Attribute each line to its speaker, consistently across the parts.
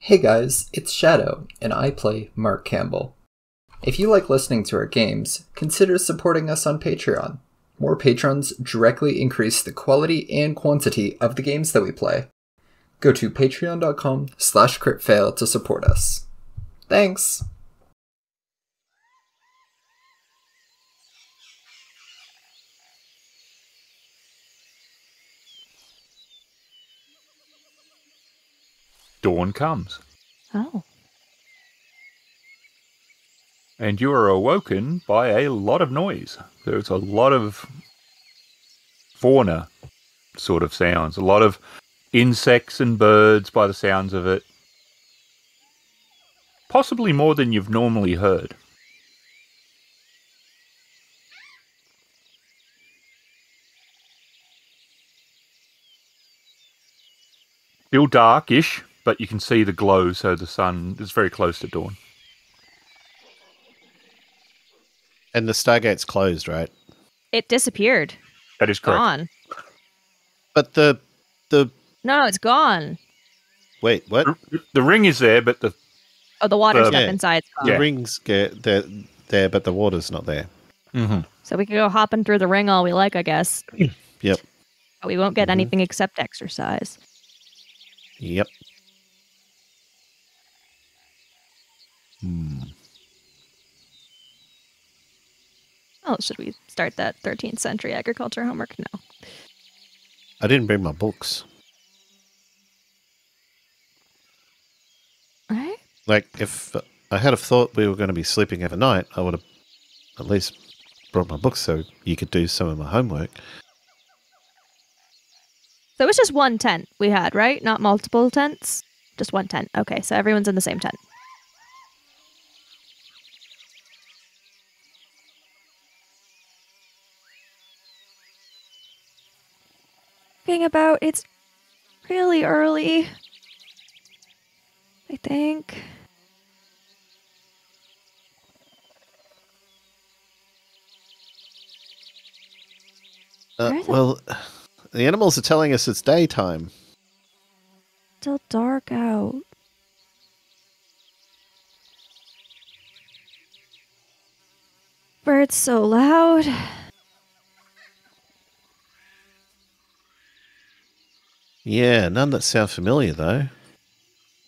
Speaker 1: Hey guys, it's Shadow, and I play Mark Campbell. If you like listening to our games, consider supporting us on Patreon. More patrons directly increase the quality and quantity of the games that we play. Go to patreon.com/critfail to support us. Thanks!
Speaker 2: Dawn comes.
Speaker 3: Oh.
Speaker 2: And you are awoken by a lot of noise. There's a lot of fauna sort of sounds. A lot of insects and birds by the sounds of it. Possibly more than you've normally heard. Still darkish, but you can see the glow, so the sun is very close to dawn.
Speaker 4: And the Stargate's closed, right?
Speaker 3: It disappeared.
Speaker 2: That is correct.
Speaker 3: Gone.
Speaker 4: But the
Speaker 3: No, it's gone.
Speaker 4: wait, what?
Speaker 2: The ring is there, but the
Speaker 3: Oh, the water stuff
Speaker 4: Yeah.
Speaker 3: inside's gone.
Speaker 2: Yeah.
Speaker 4: The ring's there, but the water's not there.
Speaker 2: mm-hmm.
Speaker 3: So we could go hopping through the ring all we like, I guess.
Speaker 4: Yep.
Speaker 3: But we won't get
Speaker 4: Mhm.
Speaker 3: anything except exercise.
Speaker 4: Yep.
Speaker 3: Oh, should we start that 13th century agriculture homework? No.
Speaker 4: I didn't bring my books.
Speaker 3: All right.
Speaker 4: Like, if I had have thought we were going to be sleeping overnight, I would have at least brought my books so you could do some of my homework.
Speaker 3: So it was just one tent we had, right? Not multiple tents? Just one tent. Okay, so everyone's in the same tent. Thinking about it's really early. I think. Where is it?
Speaker 4: Well, the animals are telling us it's daytime.
Speaker 3: Still dark out. Birds so loud.
Speaker 4: Yeah, none that sound familiar, though.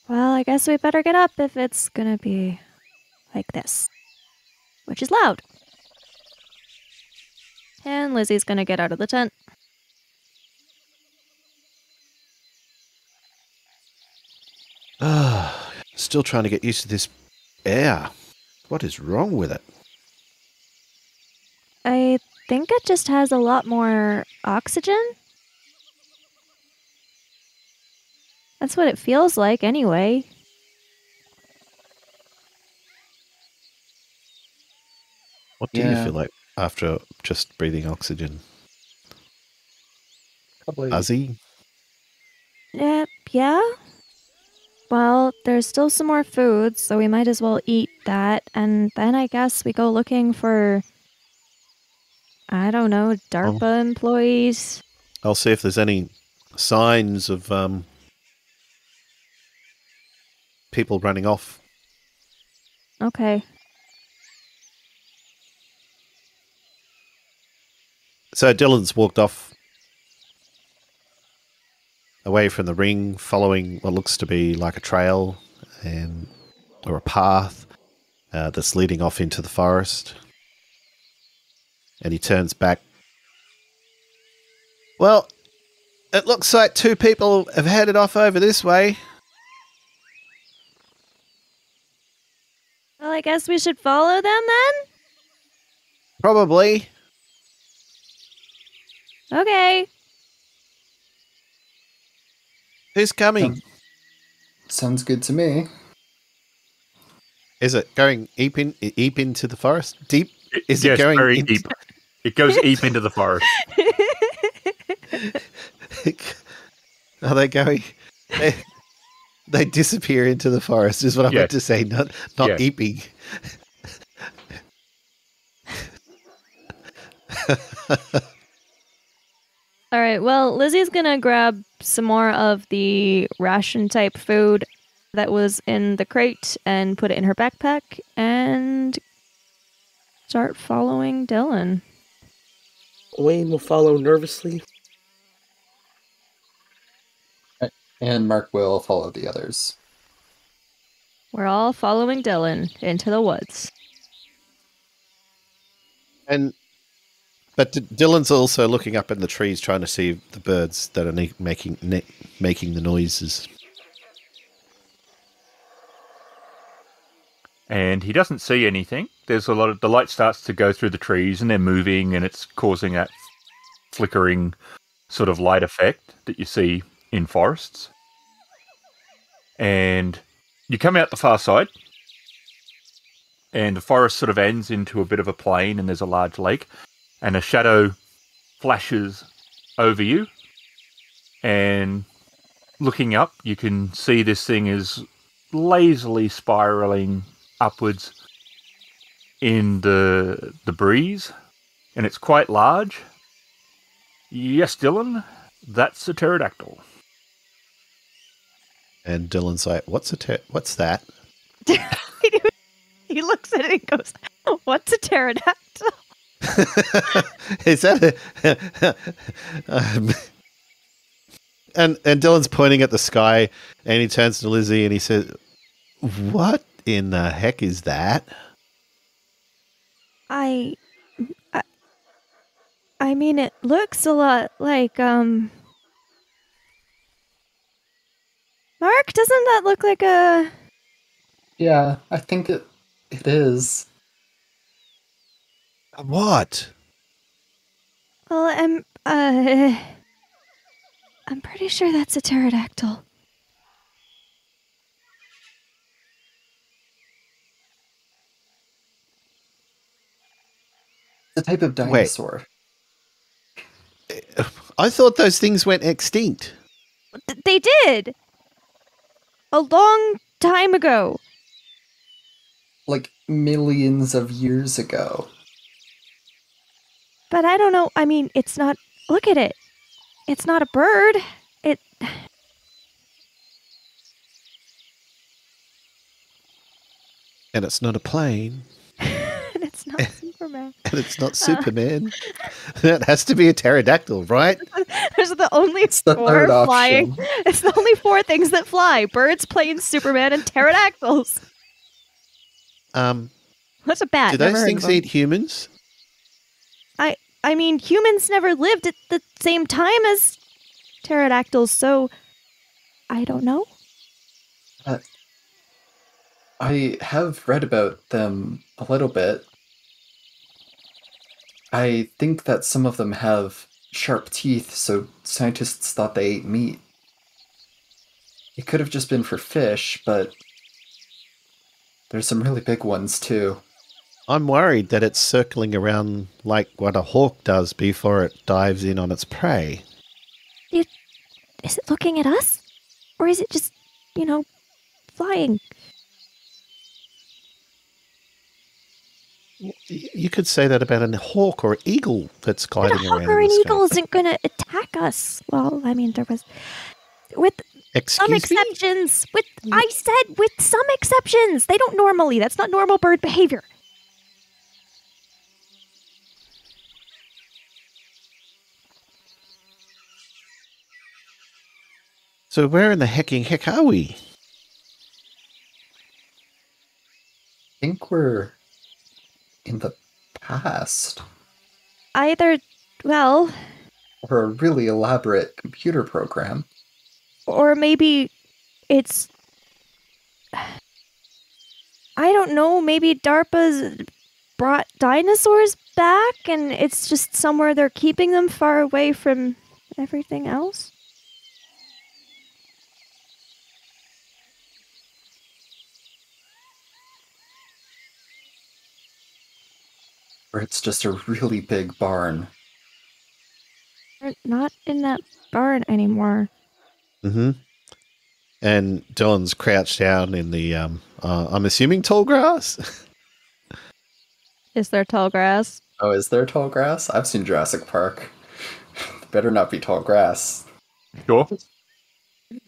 Speaker 3: Well, I guess we better get up if it's gonna be like this. Which is loud. And Lizzie's gonna get out of the tent.
Speaker 4: Still trying to get used to this air. What is wrong with it?
Speaker 3: I think it just has a lot more oxygen. That's what it feels like anyway.
Speaker 4: What do you
Speaker 1: Yeah.
Speaker 4: feel like after just breathing oxygen?
Speaker 1: Probably.
Speaker 4: Fuzzy?
Speaker 3: Yeah. Well, there's still some more food, so we might as well eat that, and then I guess we go looking for, I don't know, DARPA employees.
Speaker 4: I'll see if there's any signs of people running off.
Speaker 3: Okay.
Speaker 4: So Dillon's walked off away from the ring, following what looks to be like a trail or a path that's leading off into the forest. And he turns back. Well, it looks like two people have headed off over this way.
Speaker 3: Well, I guess we should follow them then?
Speaker 4: Probably.
Speaker 3: Okay.
Speaker 4: Who's coming?
Speaker 1: Sounds good to me.
Speaker 4: Is it going deep into the forest? Deep? Is
Speaker 2: yes,
Speaker 4: it going
Speaker 2: very deep. It goes deep into the forest.
Speaker 4: Are they going? They disappear into the forest. Is what I meant to say. Not
Speaker 2: Yes.
Speaker 4: eeping.
Speaker 3: All right, well, Lizzie's gonna grab some more of the ration type food that was in the crate and put it in her backpack and start following Dillon.
Speaker 5: Wayne will follow nervously.
Speaker 1: And Mark will follow the others.
Speaker 3: We're all following Dillon into the woods.
Speaker 4: But Dylan's also looking up in the trees, trying to see the birds that are making the noises.
Speaker 2: And he doesn't see anything. There's a lot of the light starts to go through the trees, and they're moving, and it's causing that flickering sort of light effect that you see in forests. And you come out the far side, and the forest sort of ends into a bit of a plain, and there's a large lake, and a shadow flashes over you. And looking up, you can see this thing is lazily spiraling upwards in the breeze, and it's quite large. Yes, Dillon, that's a pterodactyl.
Speaker 4: And Dylan's like, what's that?
Speaker 3: He looks at it and goes, "What's a pterodactyl?"
Speaker 4: Is that and Dylan's pointing at the sky, and he turns to Lizzie and he says, "What in the heck is that?"
Speaker 3: I mean, it looks a lot like, Mark, doesn't that look like a...
Speaker 1: Yeah, I think it is.
Speaker 4: What?
Speaker 3: Well, I'm pretty sure that's a pterodactyl.
Speaker 1: It's a type of dinosaur.
Speaker 4: I thought those things went extinct.
Speaker 3: They did! A long time ago.
Speaker 1: Like millions of years ago.
Speaker 3: But I don't know, I mean, it's not... Look at it. It's not a bird.
Speaker 4: And it's not a plane.
Speaker 3: And it's not Superman.
Speaker 4: And it's not Superman. That has to be a pterodactyl, right?
Speaker 3: There's the only
Speaker 1: the
Speaker 3: four
Speaker 1: third
Speaker 3: flying.
Speaker 1: option.
Speaker 3: It's the only four things that fly: birds, planes, Superman, and pterodactyls. What's a bat?
Speaker 4: Do
Speaker 3: Never
Speaker 4: those
Speaker 3: heard
Speaker 4: things
Speaker 3: of 'em.
Speaker 4: eat humans?
Speaker 3: I mean, humans never lived at the same time as pterodactyls, so I don't know.
Speaker 1: I have read about them a little bit. I think that some of them have sharp teeth, so scientists thought they ate meat. It could have just been for fish, but there's some really big ones too.
Speaker 4: I'm worried that it's circling around like what a hawk does before it dives in on its prey.
Speaker 3: Is it looking at us? Or is it just, flying?
Speaker 4: You could say that about a hawk or an eagle that's
Speaker 3: But a
Speaker 4: gliding
Speaker 3: hawk
Speaker 4: around
Speaker 3: or
Speaker 4: in
Speaker 3: an
Speaker 4: the
Speaker 3: eagle
Speaker 4: sky.
Speaker 3: isn't going to attack us. Well, I mean, there was... With some
Speaker 4: Excuse me?
Speaker 3: exceptions. I said with some exceptions. They don't normally. That's not normal bird behavior.
Speaker 4: So where in the hecking heck are we?
Speaker 1: I think we're in the past.
Speaker 3: Either, well,
Speaker 1: Or a really elaborate computer program.
Speaker 3: or maybe it's... I don't know, maybe DARPA's brought dinosaurs back and it's just somewhere they're keeping them far away from everything else?
Speaker 1: Or it's just a really big barn.
Speaker 3: We're not in that barn anymore.
Speaker 4: Mm-hmm. And Dylan's crouched down in the, I'm assuming tall grass?
Speaker 3: Is there tall grass?
Speaker 1: Oh, is there tall grass? I've seen Jurassic Park. Better not be tall grass.
Speaker 2: Sure.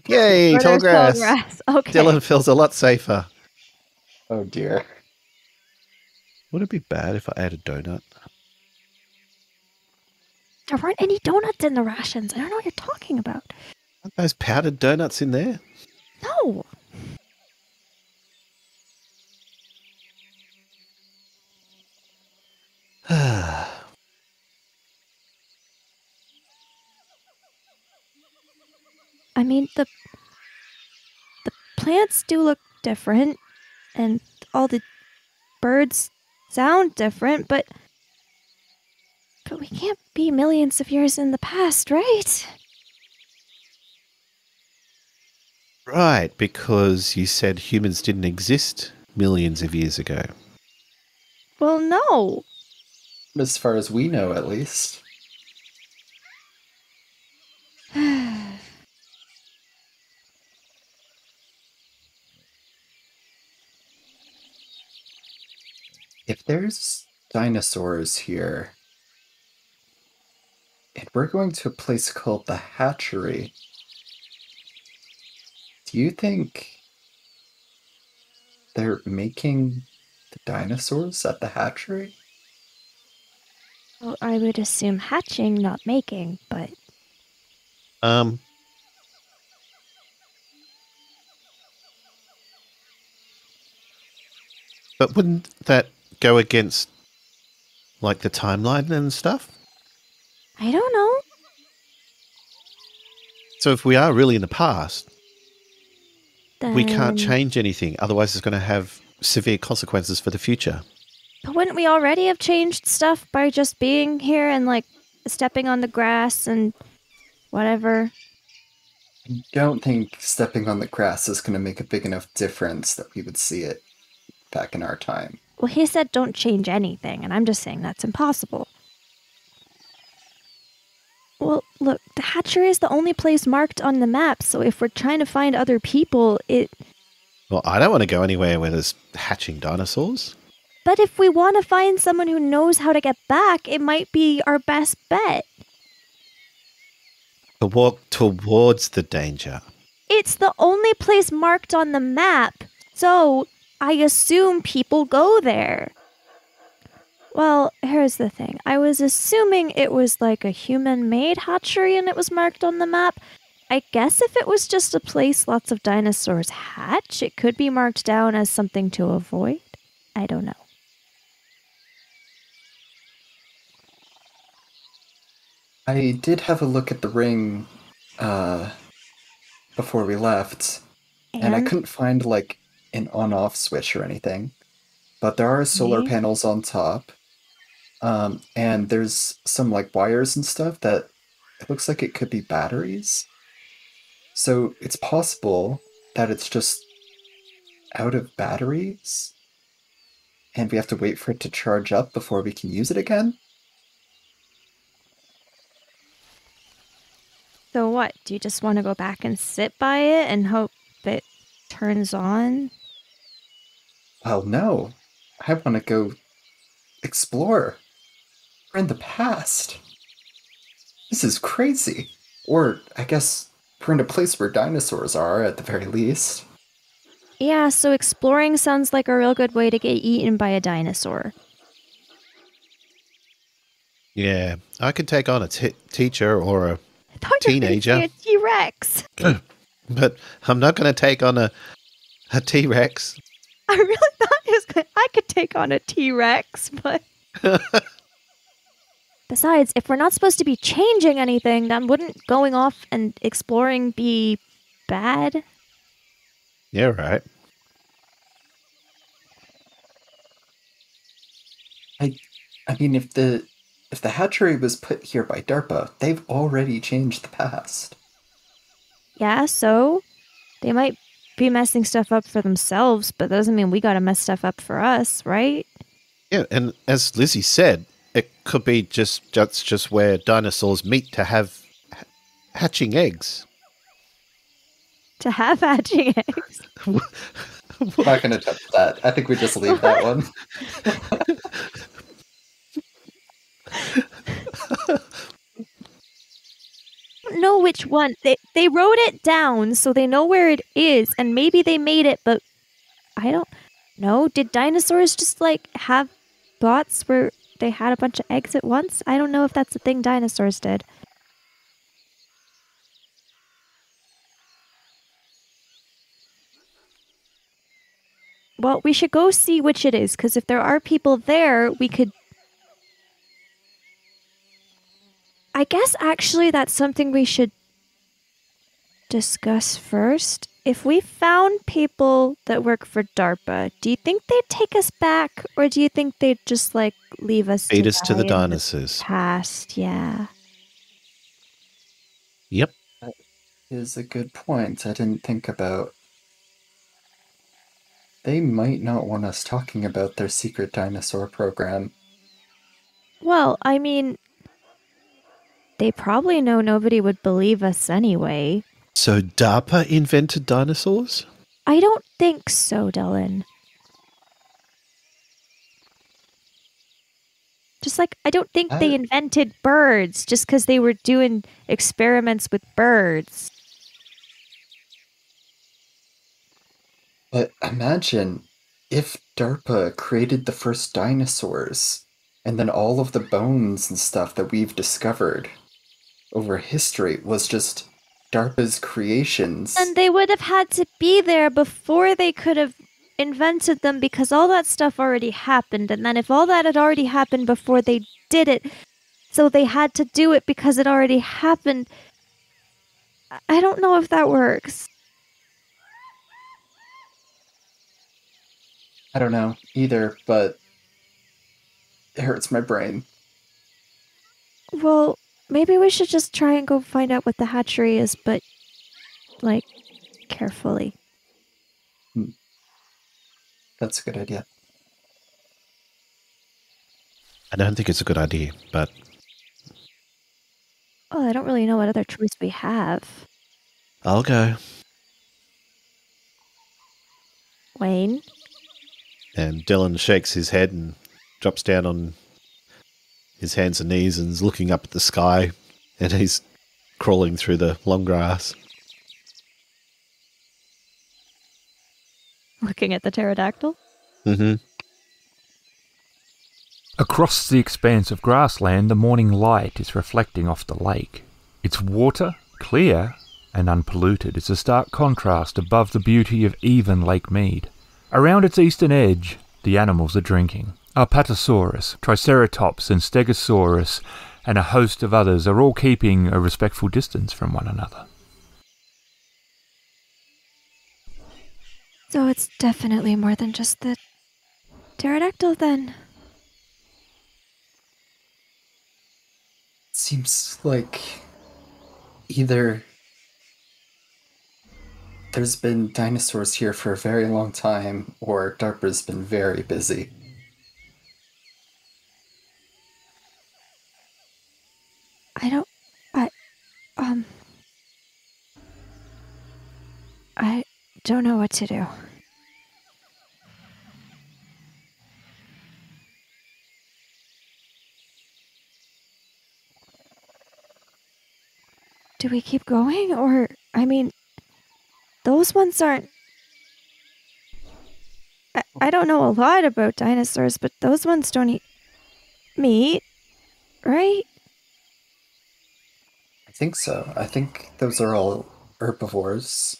Speaker 4: Yay,
Speaker 3: Or
Speaker 4: tall
Speaker 3: there's tall
Speaker 4: grass.
Speaker 3: grass. Okay.
Speaker 4: Dillon feels a lot safer.
Speaker 1: Oh dear.
Speaker 4: Would it be bad if I ate a donut?
Speaker 3: There weren't any donuts in the rations. I don't know what you're talking about.
Speaker 4: Aren't those powdered donuts in there?
Speaker 3: No. I mean, the plants do look different, and all the birds sound different, but we can't be millions of years in the past, right?
Speaker 4: Right, because you said humans didn't exist millions of years ago.
Speaker 3: Well, no.
Speaker 1: As far as we know, at least. If there's dinosaurs here, and we're going to a place called the Hatchery, do you think they're making the dinosaurs at the hatchery?
Speaker 3: Well, I would assume hatching, not making, but
Speaker 4: But wouldn't that go against, like, the timeline and stuff?
Speaker 3: I don't know.
Speaker 4: So if we are really in the past, we can't
Speaker 3: Then-
Speaker 4: change anything. Otherwise, it's going to have severe consequences for the future.
Speaker 3: But wouldn't we already have changed stuff by just being here and, like, stepping on the grass and whatever?
Speaker 1: I don't think stepping on the grass is going to make a big enough difference that we would see it back in our time.
Speaker 3: Well, he said don't change anything, and I'm just saying that's impossible. Well, look, the hatchery is the only place marked on the map, so if we're trying to find other people,
Speaker 4: Well, I don't want to go anywhere where there's hatching dinosaurs.
Speaker 3: But if we want to find someone who knows how to get back, it might be our best bet.
Speaker 4: To walk towards the danger.
Speaker 3: It's the only place marked on the map, so I assume people go there. Well, here's the thing. I was assuming it was like a human-made hatchery and it was marked on the map. I guess if it was just a place lots of dinosaurs hatch, it could be marked down as something to avoid. I don't know.
Speaker 1: I did have a look at the ring before we left, and I couldn't find like an on-off switch or anything. But there are solar panels on top, and there's some like wires and stuff that it looks like it could be batteries. So it's possible that it's just out of batteries, and we have to wait for it to charge up before we can use it again.
Speaker 3: So what? Do you just want to go back and sit by it and hope it turns on?
Speaker 1: Well, no. I want to go explore. We're in the past. This is crazy. Or, I guess, we're in a place where dinosaurs are, at the very least.
Speaker 3: Yeah, so exploring sounds like a real good way to get eaten by a dinosaur.
Speaker 4: Yeah, I could take on a teacher or a
Speaker 3: I thought you were gonna
Speaker 4: teenager.
Speaker 3: say a T-Rex.
Speaker 4: But I'm not going to take on a T-Rex.
Speaker 3: I really thought I could take on a T-Rex, but... Besides, if we're not supposed to be changing anything, then wouldn't going off and exploring be bad?
Speaker 4: Yeah, right.
Speaker 1: I mean, if the hatchery was put here by DARPA, they've already changed the past.
Speaker 3: Yeah, so they might be messing stuff up for themselves, but that doesn't mean we gotta mess stuff up for us, right?
Speaker 4: Yeah, and as Lizzie said, it could be just where dinosaurs meet to have hatching eggs.
Speaker 3: To have hatching eggs.
Speaker 1: I'm not going to touch that. I think we just leave that one.
Speaker 3: know which one. They wrote it down so they know where it is, and maybe they made it, but I don't know. Did dinosaurs just like have thoughts where they had a bunch of eggs at once? I don't know if that's a thing dinosaurs did. Well, we should go see which it is, because if there are people there, we could... I guess actually that's something we should discuss first. If we found people that work for DARPA, do you think they'd take us back, or do you think they'd just like leave us
Speaker 4: Feed us to the
Speaker 3: die in
Speaker 4: dinosaurs.
Speaker 3: past? Yeah.
Speaker 4: Yep.
Speaker 1: That is a good point. I didn't think about. They might not want us talking about their secret dinosaur program.
Speaker 3: Well, I mean, they probably know nobody would believe us anyway.
Speaker 4: So DARPA invented dinosaurs?
Speaker 3: I don't think so, Dillon. Just like, I don't think they invented birds just because they were doing experiments with birds.
Speaker 1: But imagine if DARPA created the first dinosaurs, and then all of the bones and stuff that we've discovered over history was just DARPA's creations.
Speaker 3: And they would have had to be there before they could have invented them, because all that stuff already happened. And then if all that had already happened before they did it, so they had to do it because it already happened, I don't know if that works.
Speaker 1: I don't know either, but it hurts my brain.
Speaker 3: Well, maybe we should just try and go find out what the hatchery is, but, like, carefully.
Speaker 1: That's a good idea.
Speaker 4: I don't think it's a good idea, but...
Speaker 3: Well, I don't really know what other choice we have.
Speaker 4: I'll go.
Speaker 3: Wayne?
Speaker 4: And Dillon shakes his head and drops down on his hands and knees and is looking up at the sky, and he's crawling through the long grass.
Speaker 3: Looking at the pterodactyl?
Speaker 4: Mm-hmm.
Speaker 2: Across the expanse of grassland, the morning light is reflecting off the lake. Its water, clear and unpolluted, is a stark contrast above the beauty of even Lake Mead. Around its eastern edge, the animals are drinking. Apatosaurus, Triceratops and Stegosaurus and a host of others are all keeping a respectful distance from one another.
Speaker 3: So it's definitely more than just the pterodactyl then.
Speaker 1: Seems like either there's been dinosaurs here for a very long time, or DARPA's been very busy.
Speaker 3: I don't know what to do. Do we keep going, or, I mean, those ones aren't... I don't know a lot about dinosaurs, but those ones don't eat meat, right?
Speaker 1: I think so. I think those are all herbivores.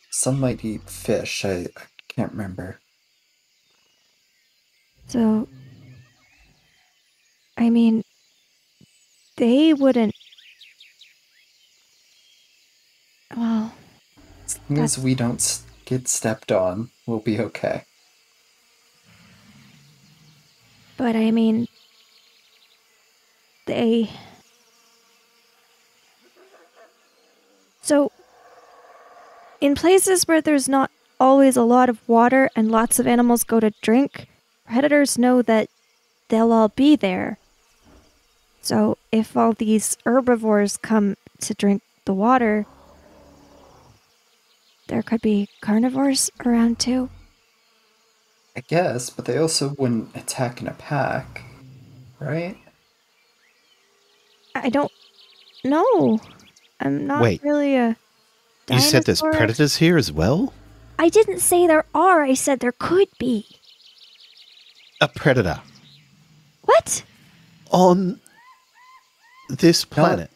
Speaker 1: Some might eat fish. I can't remember.
Speaker 3: So, I mean, they wouldn't... Well...
Speaker 1: As long as we don't get stepped on, we'll be okay.
Speaker 3: But I mean... They... So, in places where there's not always a lot of water and lots of animals go to drink, predators know that they'll all be there. So, if all these herbivores come to drink the water, there could be carnivores around too.
Speaker 1: I guess, but they also wouldn't attack in a pack, right?
Speaker 3: I don't know. I'm not
Speaker 4: Wait.
Speaker 3: really a dinosaur.
Speaker 4: You said there's predators here as well?
Speaker 3: I didn't say there are. I said there could be.
Speaker 4: A predator
Speaker 3: What?
Speaker 4: on this planet?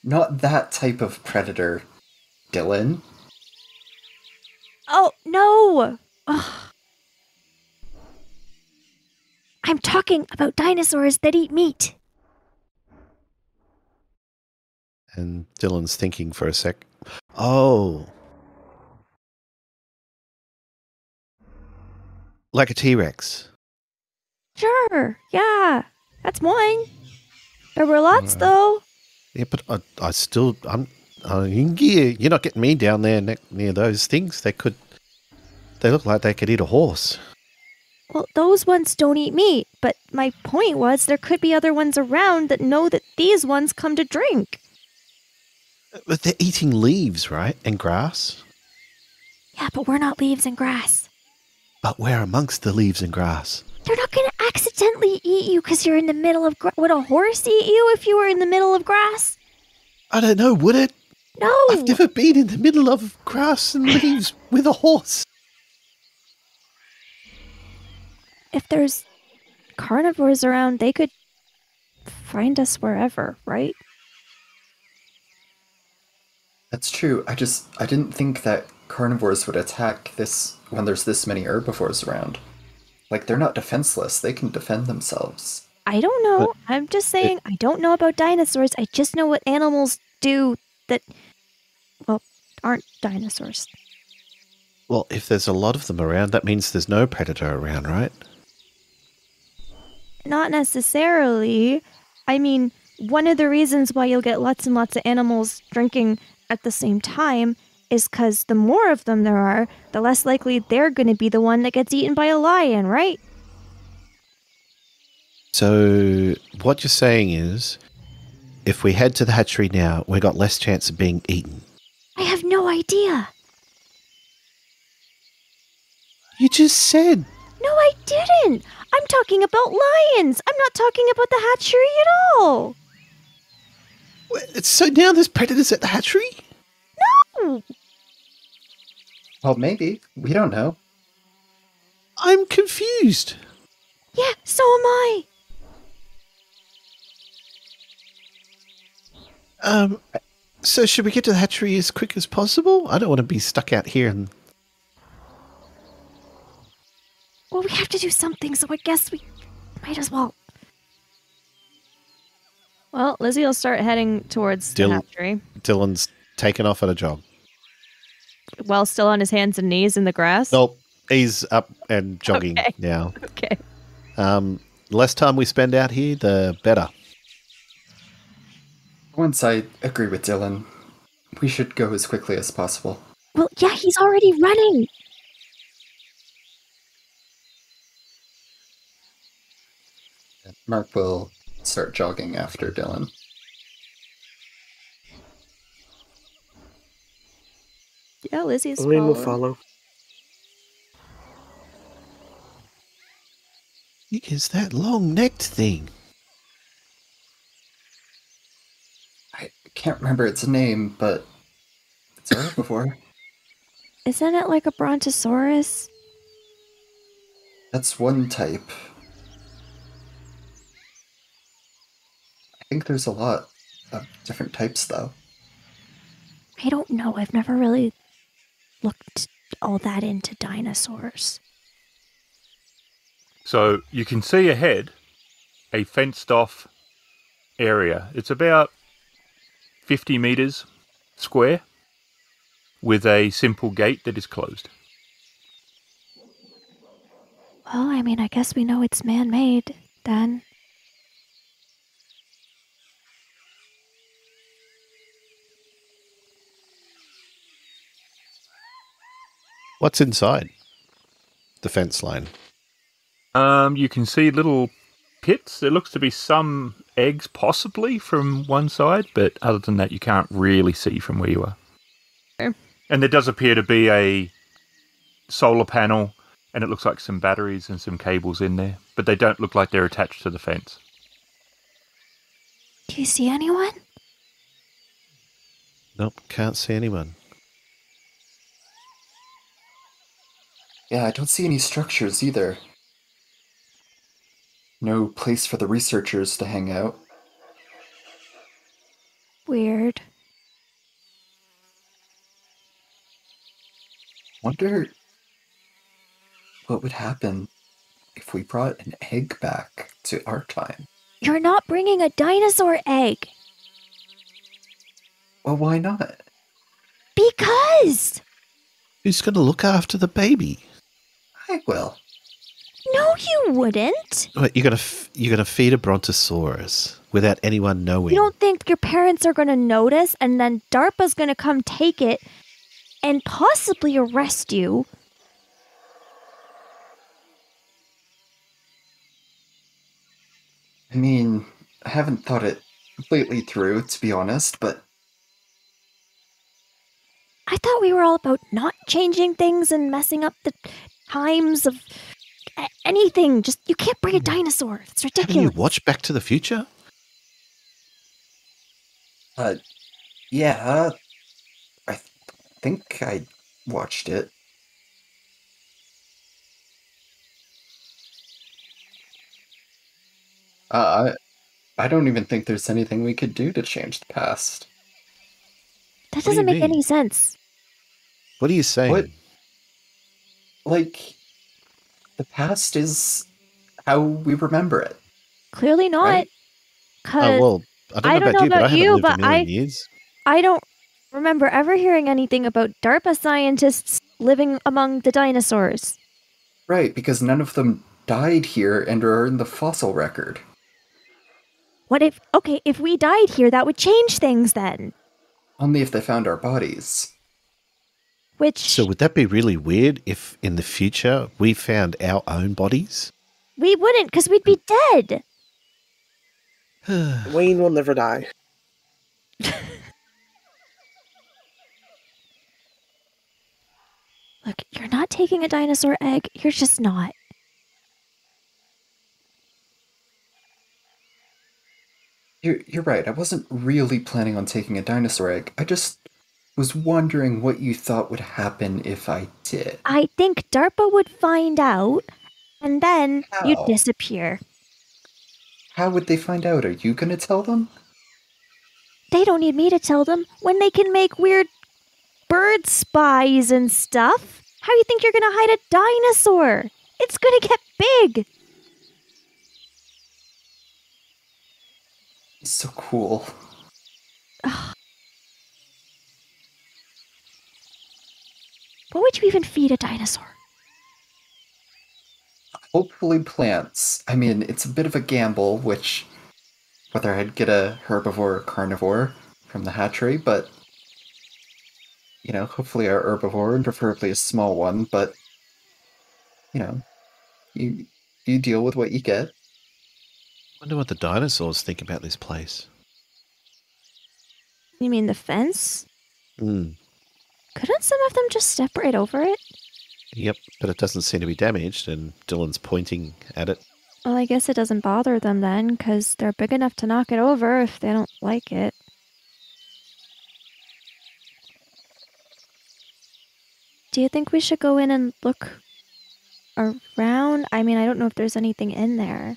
Speaker 1: Not that type of predator, Dillon.
Speaker 3: Oh, no! Ugh. I'm talking about dinosaurs that eat meat.
Speaker 4: And Dylan's thinking for a sec. Oh. Like a T-Rex.
Speaker 3: Sure, yeah. That's one. There were lots, though.
Speaker 4: Yeah, but I still... you're not getting me down there near those things. They look like they could eat a horse.
Speaker 3: Well, those ones don't eat meat, but my point was there could be other ones around that know that these ones come to drink.
Speaker 4: But they're eating leaves, right? And grass?
Speaker 3: Yeah, but we're not leaves and grass.
Speaker 4: But we're amongst the leaves and grass.
Speaker 3: They're not going to accidentally eat you because you're in the middle of grass. Would a horse eat you if you were in the middle of grass?
Speaker 4: I don't know, would it?
Speaker 3: No!
Speaker 4: I've never been in the middle of grass and leaves with a horse.
Speaker 3: If there's carnivores around, they could find us wherever, right?
Speaker 1: That's true. I didn't think that carnivores would attack this when there's this many herbivores around. Like, they're not defenseless. They can defend themselves.
Speaker 3: I don't know.
Speaker 4: But
Speaker 3: I'm just saying, I don't know about dinosaurs. I just know what animals do that, well, aren't dinosaurs.
Speaker 4: Well, if there's a lot of them around, that means there's no predator around, right?
Speaker 3: Not necessarily. I mean, one of the reasons why you'll get lots and lots of animals drinking at the same time is because the more of them there are, the less likely they're going to be the one that gets eaten by a lion, right?
Speaker 4: So what you're saying is, if we head to the hatchery now, we got less chance of being eaten.
Speaker 3: I have no idea.
Speaker 4: You just said.
Speaker 3: No, I didn't. I'm talking about lions. I'm not talking about the hatchery at all.
Speaker 4: So now there's predators at the hatchery?
Speaker 3: No.
Speaker 1: Well, maybe. We don't know.
Speaker 4: I'm confused.
Speaker 3: Yeah, so am I.
Speaker 4: So should we get to the hatchery as quick as possible? I don't want to be stuck out here and...
Speaker 3: Well, we have to do something, so I guess we might as well. Well, Lizzie will start heading towards the hatchery.
Speaker 4: Dylan's taken off at a jog.
Speaker 3: While still on his hands and knees in the grass?
Speaker 4: Nope. He's up and jogging now.
Speaker 3: Okay.
Speaker 4: The less time we spend out here, the better.
Speaker 1: Once I agree with Dillon, we should go as quickly as possible.
Speaker 3: Well, yeah, he's already running.
Speaker 1: Mark will start jogging after Dillon.
Speaker 3: Yeah, Lizzie's
Speaker 5: Wayne will
Speaker 3: following.
Speaker 5: follow.
Speaker 4: Is that long-necked thing?
Speaker 1: I can't remember its name, but it's a herbivore.
Speaker 3: Isn't it like a brontosaurus?
Speaker 1: That's one type. I think there's a lot of different types, though.
Speaker 3: I don't know. I've never really looked all that into dinosaurs.
Speaker 2: So you can see ahead a fenced-off area. It's about 50 metres square with a simple gate that is closed.
Speaker 3: Well, I mean, I guess we know it's man-made, then.
Speaker 4: What's inside the fence line?
Speaker 2: You can see little pits. There looks to be some eggs possibly from one side, but other than that, you can't really see from where you are.
Speaker 3: Sure.
Speaker 2: And there does appear to be a solar panel, and it looks like some batteries and some cables in there, but they don't look like they're attached to the fence.
Speaker 3: Do you see anyone?
Speaker 4: Nope, can't see anyone.
Speaker 1: Yeah, I don't see any structures either. No place for the researchers to hang out.
Speaker 3: Weird.
Speaker 1: Wonder what would happen if we brought an egg back to our time.
Speaker 3: You're not bringing a dinosaur egg.
Speaker 1: Well, why not?
Speaker 3: Because!
Speaker 4: Who's going to look after the baby?
Speaker 1: I will.
Speaker 3: No, you wouldn't.
Speaker 4: Wait, you're gonna feed a brontosaurus without anyone knowing.
Speaker 3: You don't think your parents are going to notice and then DARPA's going to come take it and possibly arrest you?
Speaker 1: I mean, I haven't thought it completely through, to be honest, but
Speaker 3: I thought we were all about not changing things and messing up the times of anything. Just, you can't bring a dinosaur. It's
Speaker 4: Haven't you
Speaker 3: ridiculous.
Speaker 4: watched Back to the Future?
Speaker 1: yeah, I think I watched it. I don't even think there's anything we could do to change the past.
Speaker 3: That
Speaker 4: What do you
Speaker 3: doesn't make
Speaker 4: mean?
Speaker 3: any sense.
Speaker 4: What are you saying?
Speaker 1: What? Like, the past is how we remember it.
Speaker 3: Clearly not.
Speaker 1: Right?
Speaker 3: Because
Speaker 4: Well, I don't know about you, but I haven't lived a million years.
Speaker 3: I don't remember ever hearing anything about DARPA scientists living among the dinosaurs.
Speaker 1: Right, because none of them died here and are in the fossil record.
Speaker 3: What if, okay, if we died here, that would change things then.
Speaker 1: Only if they found our bodies.
Speaker 3: Which,
Speaker 4: So would that be really weird if in the future we found our own bodies?
Speaker 3: we wouldn't, because we'd be dead.
Speaker 5: Wayne will never die.
Speaker 3: Look, you're not taking a dinosaur egg. You're just not.
Speaker 1: You're right, I wasn't really planning on taking a dinosaur egg. I just was wondering what you thought would happen if I did.
Speaker 3: I think DARPA would find out, and then you'd
Speaker 1: How?
Speaker 3: disappear.
Speaker 1: How would they find out? Are you gonna tell them?
Speaker 3: They don't need me to tell them when they can make weird bird spies and stuff. How do you think you're gonna hide a dinosaur? It's gonna get big.
Speaker 1: It's so cool.
Speaker 3: What would you even feed a dinosaur?
Speaker 1: Hopefully plants. I mean, it's a bit of a gamble, which whether I'd get a herbivore or carnivore from the hatchery, but you know, hopefully a herbivore and preferably a small one, but you know, you deal with what you get.
Speaker 4: Wonder what the dinosaurs think about this place.
Speaker 3: You mean the fence?
Speaker 4: Mm.
Speaker 3: Couldn't some of them just step right over it?
Speaker 4: Yep, but it doesn't seem to be damaged, and Dillon's pointing at it.
Speaker 3: Well, I guess it doesn't bother them then, because they're big enough to knock it over if they don't like it. Do you think we should go in and look around? I mean, I don't know if there's anything in there.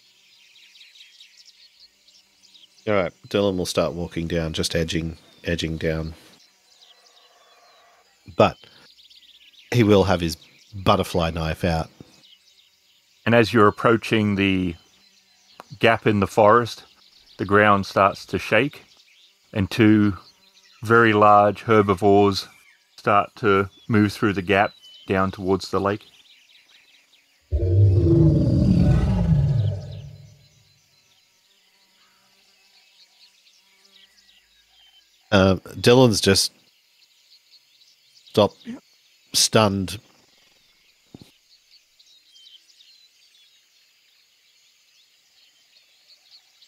Speaker 4: All right, Dillon will start walking down, just edging down. But he will have his butterfly knife out.
Speaker 2: And as you're approaching the gap in the forest, the ground starts to shake, and two very large herbivores start to move through the gap down towards the lake.
Speaker 4: Dillon's just stopped, stunned.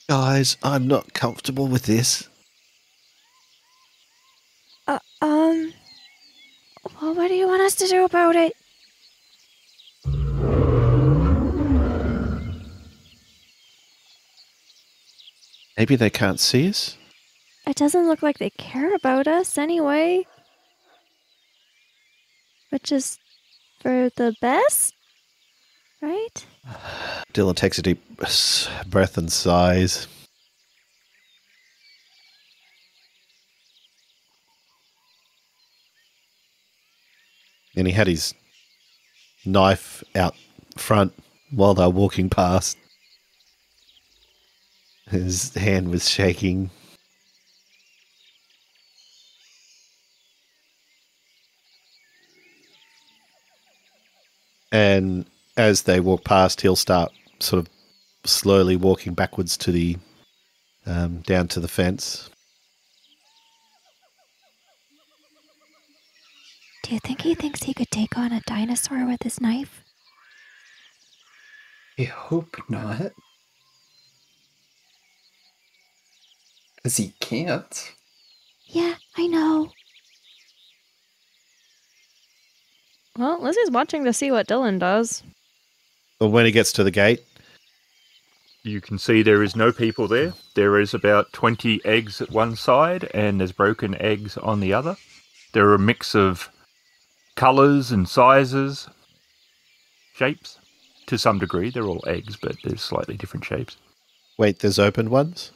Speaker 4: Guys, I'm not comfortable with this.
Speaker 3: Well, what do you want us to do about it?
Speaker 4: Maybe they can't see us?
Speaker 3: It doesn't look like they care about us anyway. Which is for the best, right?
Speaker 4: Dillon takes a deep breath and sighs. And he had his knife out front while they were walking past. His hand was shaking. And as they walk past, he'll start sort of slowly walking backwards to the down to the fence.
Speaker 3: Do you think he thinks he could take on a dinosaur with his knife?
Speaker 1: I hope not. Because he can't.
Speaker 3: Yeah, I know. Well, Lizzie's watching to see what Dillon does.
Speaker 4: But when he gets to the gate,
Speaker 2: You can see there is no people there. There is about 20 eggs at one side and there's broken eggs on the other. There are a mix of colours and sizes, shapes. To some degree, they're all eggs, but there's slightly different shapes.
Speaker 4: wait, there's opened ones?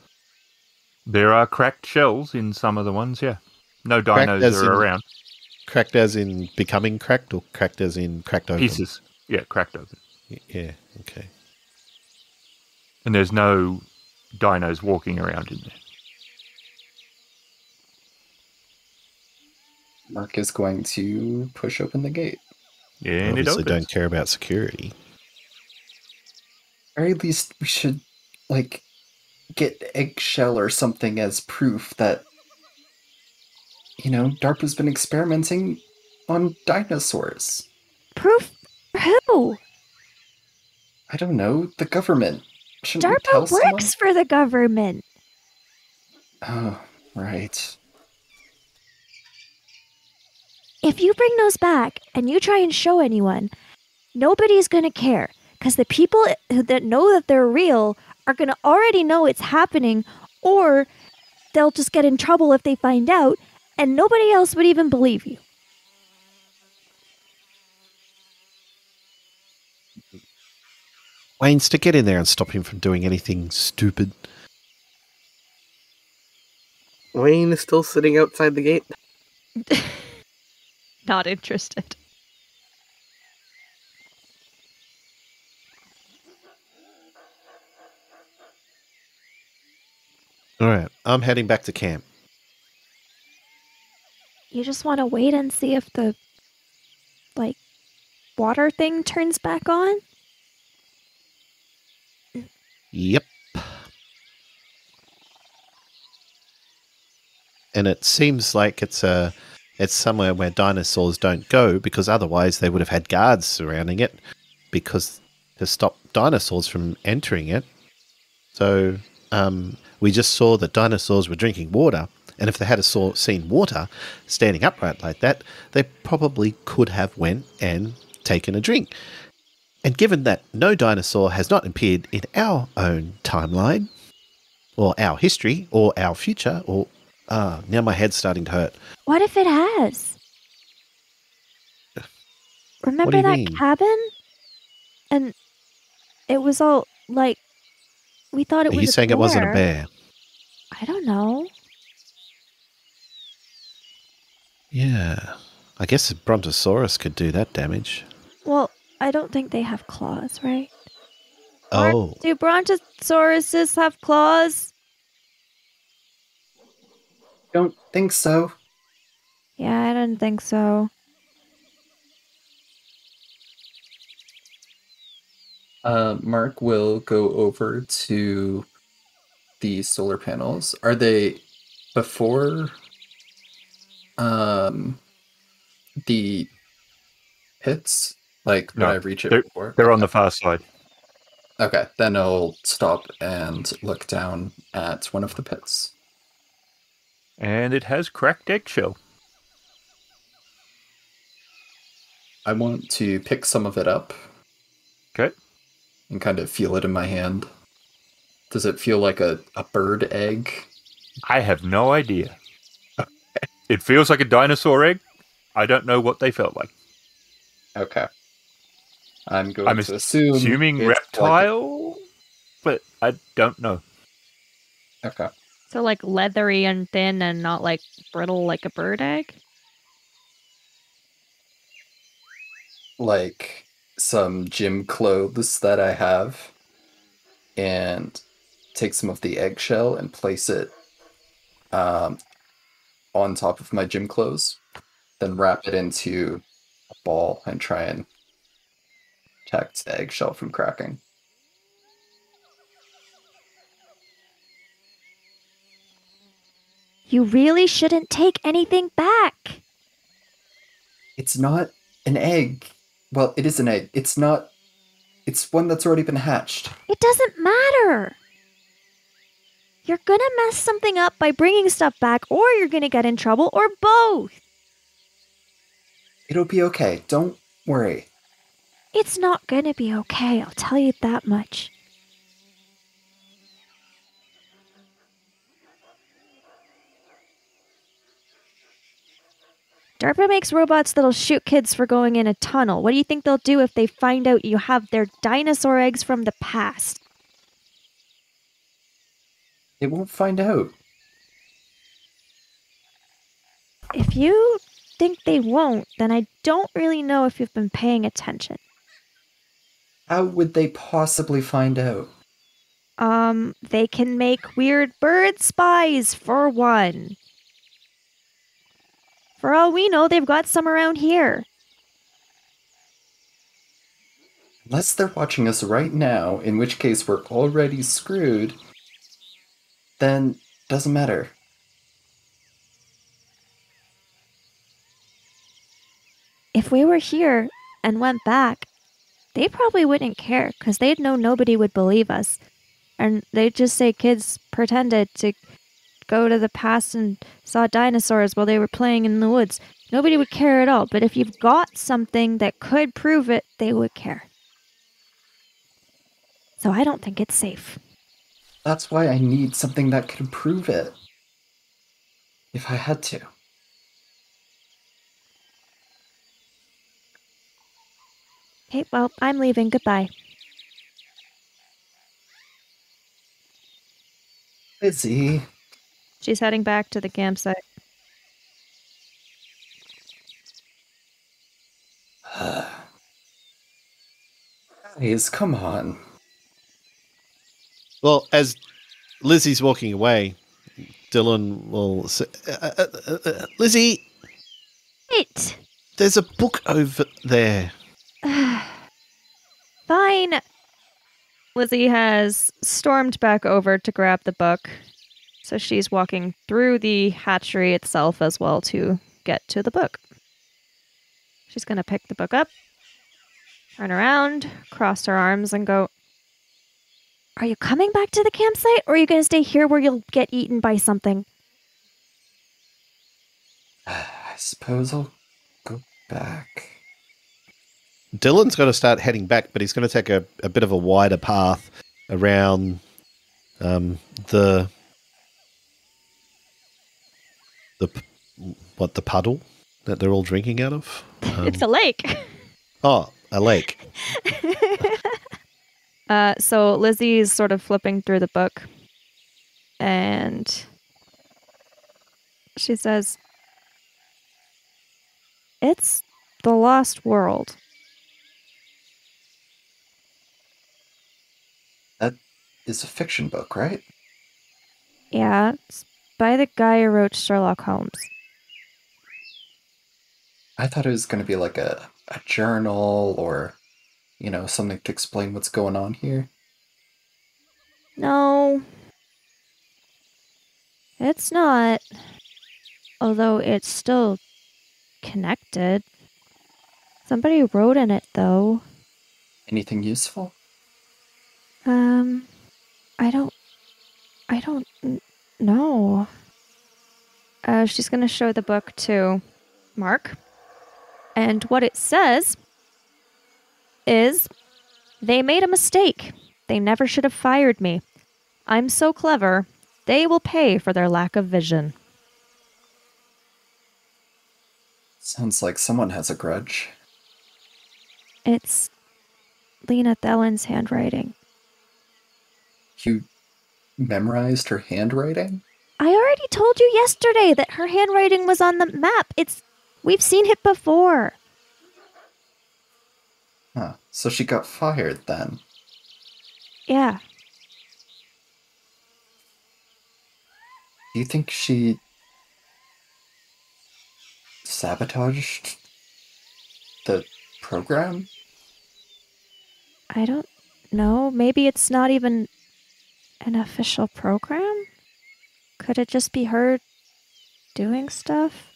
Speaker 2: There are cracked shells in some of the ones, yeah. No
Speaker 4: Cracked
Speaker 2: dinos
Speaker 4: as
Speaker 2: are
Speaker 4: in-
Speaker 2: around.
Speaker 4: Cracked as in becoming cracked, or cracked as in cracked open?
Speaker 2: Pieces. Yeah, cracked open.
Speaker 4: Yeah, okay.
Speaker 2: And there's no dinos walking around in there.
Speaker 1: Mark is going to push open the gate.
Speaker 2: Yeah, and it
Speaker 4: Obviously
Speaker 2: opens.
Speaker 4: don't care about security.
Speaker 1: Or at least we should, like, get eggshell or something as proof that, you know, DARPA's been experimenting on dinosaurs.
Speaker 3: Proof for who?
Speaker 1: I don't know, the government. Shouldn't we tell
Speaker 3: DARPA
Speaker 1: someone?
Speaker 3: works for the government.
Speaker 1: Oh, right.
Speaker 3: If you bring those back and you try and show anyone, nobody's going to care. Because the people that know that they're real are going to already know it's happening, or they'll just get in trouble if they find out, and nobody else would even believe you.
Speaker 4: Wayne, stick it in there and stop him from doing anything stupid.
Speaker 5: Wayne is still sitting outside the gate.
Speaker 3: Not interested.
Speaker 4: All right, I'm heading back to camp.
Speaker 3: You just want to wait and see if the, water thing turns back on?
Speaker 4: Yep. And it seems like it's somewhere where dinosaurs don't go, because otherwise they would have had guards surrounding it because to stop dinosaurs from entering it. So we just saw that dinosaurs were drinking water, and if they had seen water standing upright like that, they probably could have went and taken a drink. And given that no dinosaur has not appeared in our own timeline, or our history, or our future, or now my head's starting to hurt.
Speaker 3: What if it has? Remember
Speaker 4: do you
Speaker 3: that
Speaker 4: mean?
Speaker 3: cabin? And it was all we thought it
Speaker 4: Are
Speaker 3: was
Speaker 4: you saying it wasn't a
Speaker 3: bear.
Speaker 4: bear?
Speaker 3: I don't know.
Speaker 4: Yeah. I guess a brontosaurus could do that damage.
Speaker 3: Well, I don't think they have claws, right?
Speaker 4: Oh.
Speaker 3: Do brontosauruses have claws?
Speaker 1: Don't think so.
Speaker 3: Yeah, I didn't think so.
Speaker 1: Mark will go over to the solar panels. Are they before the pits? Like, would
Speaker 2: No,
Speaker 1: I reach it before?
Speaker 2: They're on the far side.
Speaker 1: Okay, then I'll stop and look down at one of the pits.
Speaker 2: And it has cracked eggshell.
Speaker 1: I want to pick some of it up
Speaker 2: Okay.
Speaker 1: and kind of feel it in my hand. Does it feel like a bird egg?
Speaker 2: I have no idea. It feels like a dinosaur egg. I don't know what they felt like.
Speaker 1: Okay. I'm going to assume
Speaker 2: assuming
Speaker 1: it's
Speaker 2: reptile, but I don't know.
Speaker 1: Okay.
Speaker 3: So like leathery and thin and not like brittle like a bird egg?
Speaker 1: Like some gym clothes that I have, and take some of the eggshell and place it on top of my gym clothes, then wrap it into a ball and try and protect the eggshell from cracking.
Speaker 3: You really shouldn't take anything back.
Speaker 1: It's not an egg. Well, it is an egg. It's not. It's one that's already been hatched.
Speaker 3: It doesn't matter. You're gonna mess something up by bringing stuff back, or you're gonna get in trouble, or both.
Speaker 1: It'll be okay. Don't worry.
Speaker 3: It's not gonna be okay, I'll tell you that much. DARPA makes robots that'll shoot kids for going in a tunnel. What do you think they'll do if they find out you have their dinosaur eggs from the past?
Speaker 1: It won't find out.
Speaker 3: If you think they won't, then I don't really know if you've been paying attention.
Speaker 1: How would they possibly find out?
Speaker 3: They can make weird bird spies, for one. For all we know, they've got some around here.
Speaker 1: Unless they're watching us right now, in which case we're already screwed, then doesn't matter.
Speaker 3: If we were here and went back, they probably wouldn't care, because they'd know nobody would believe us. And they'd just say kids pretended to go to the past and saw dinosaurs while they were playing in the woods. Nobody would care at all, but if you've got something that could prove it, they would care. So I don't think it's safe.
Speaker 1: That's why I need something that can prove it. If I had to.
Speaker 3: Okay, well, I'm leaving. Goodbye.
Speaker 1: Lizzie.
Speaker 3: She's heading back to the campsite.
Speaker 1: Guys, come on.
Speaker 4: Well, as Lizzie's walking away, Dillon will say, Lizzie,
Speaker 3: It.
Speaker 4: there's a book over there.
Speaker 3: Fine. Lizzie has stormed back over to grab the book. So she's walking through the hatchery itself as well to get to the book. She's going to pick the book up, turn around, cross her arms, and go, "Are you coming back to the campsite, or are you going to stay here where you'll get eaten by something?"
Speaker 1: I suppose I'll go back.
Speaker 4: Dillon's got to start heading back, but he's going to take a bit of a wider path around the puddle that they're all drinking out of.
Speaker 3: It's a lake.
Speaker 4: Oh, a lake.
Speaker 3: So Lizzie's sort of flipping through the book, and she says, "It's the Lost World."
Speaker 1: That is a fiction book, right?
Speaker 3: Yeah, it's by the guy who wrote Sherlock Holmes.
Speaker 1: I thought it was going to be like a journal or, something to explain what's going on here.
Speaker 3: No, it's not. Although it's still connected. Somebody wrote in it, though.
Speaker 1: Anything useful?
Speaker 3: I don't know. She's gonna show the book to Mark. And what it says is, "They made a mistake. They never should have fired me. I'm so clever. they will pay for their lack of vision.
Speaker 1: Sounds like someone has a grudge.
Speaker 3: It's Lena Dillon's handwriting.
Speaker 1: You memorized her handwriting?
Speaker 3: I already told you yesterday that her handwriting was on the map. We've seen it before.
Speaker 1: Huh. So she got fired then.
Speaker 3: Yeah.
Speaker 1: Do you think she sabotaged the program?
Speaker 3: I don't know. Maybe it's not even an official program? Could it just be her doing stuff?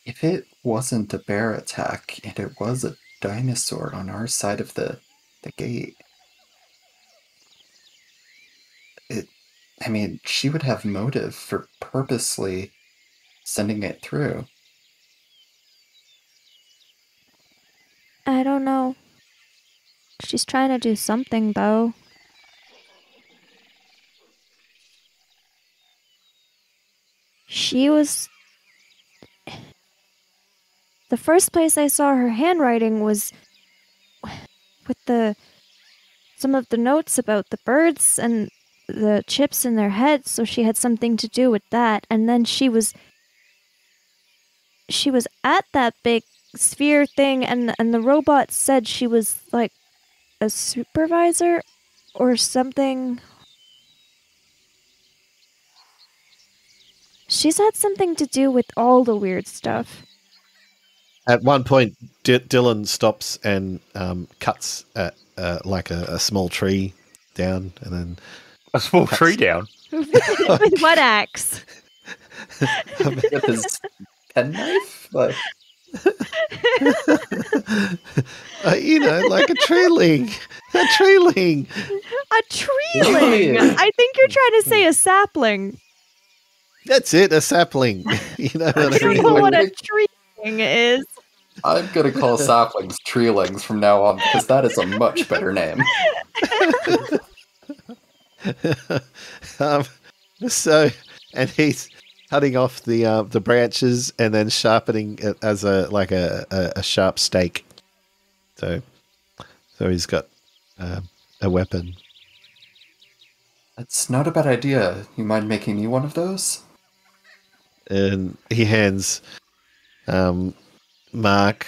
Speaker 1: If it wasn't a bear attack and it was a dinosaur on our side of the gate, she would have motive for purposely sending it through.
Speaker 3: I don't know. She's trying to do something, though. She was... The first place I saw her handwriting was with some of the notes about the birds and the chips in their heads, so she had something to do with that. And then she was at that big sphere thing, and the robot said she was like a supervisor or something. She's had something to do with all the weird stuff.
Speaker 4: At one point, Dillon stops and cuts like a small tree down, and then
Speaker 2: A small tree down.
Speaker 3: With what axe?
Speaker 1: With his penknife? Like,
Speaker 4: like a treeling. A treeling.
Speaker 3: A treeling! I think you're trying to say a sapling.
Speaker 4: That's it, a sapling. You know
Speaker 3: I
Speaker 4: what I
Speaker 3: don't
Speaker 4: mean?
Speaker 3: know what a treeling is.
Speaker 1: I'm gonna call saplings treelings from now on because that is a much better name.
Speaker 4: And he's cutting off the branches and then sharpening it as a sharp stake. So he's got a weapon.
Speaker 1: That's not a bad idea. You mind making me one of those?
Speaker 4: And he hands Mark